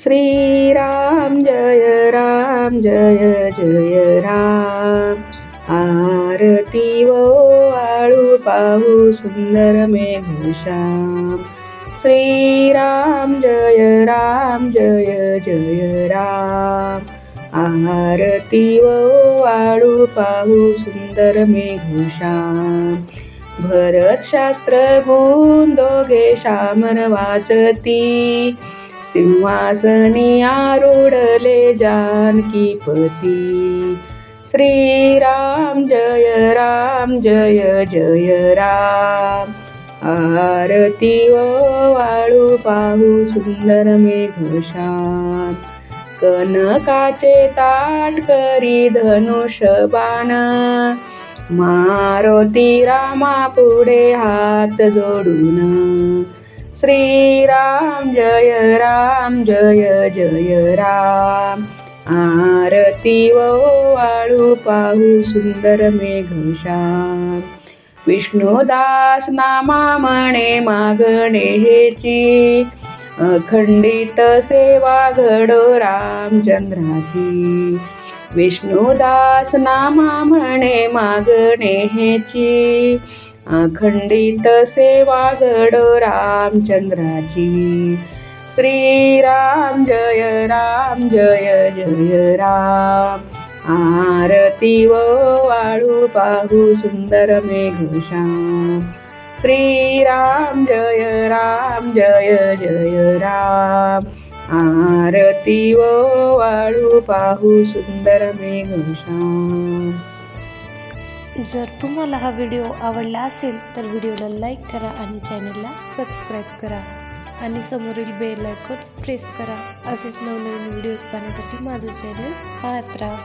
श्रीराम जय राम जय जय राम। आरती वो आळू पाहू सुंदर मेघश्याम। श्रीराम जय राम जय जय राम। आरती वो आळू पाहू सुंदर मेघश्याम। भरत शास्त्र गुण दोघे श्यामन वाचती। सिंहासनी आरूढले जानकीपती। श्रीराम जय राम जय जय राम। आरती वो आळू पाहू सुंदर मेघश्याम। कनकाचे ताट करी धनुष्यबाण। मारुती रामा पुढे हात जोडून। श्रीराम जय राम जय जय राम। आरती वो आळू पाहू सुंदर मेघश्याम। विष्णुदास नामा म्हणे मागणे हेची। अखंडित सेवा घडो रामचंद्राची। विष्णुदास नामा म्हणे मागणे हेची। अखंडित सेवा घडो रामचंद्राची। श्रीराम जय राम जय जय राम। आरती वो आळू पाहू सुंदर मेघश्याम। श्रीराम जय राम जय जय राम। आरती वो आळू पाहू सुंदर मेघश्याम। जर तुम्हाला हा व्हिडिओ आवडला असेल तर व्हिडिओला लाईक करा आणि चॅनलला सबस्क्राईब करा आणि समोरील बेल आयकॉन प्रेस करा। असेच नवनवीन व्हिडिओज पाहण्यासाठी माझं चॅनल पाहत राहा।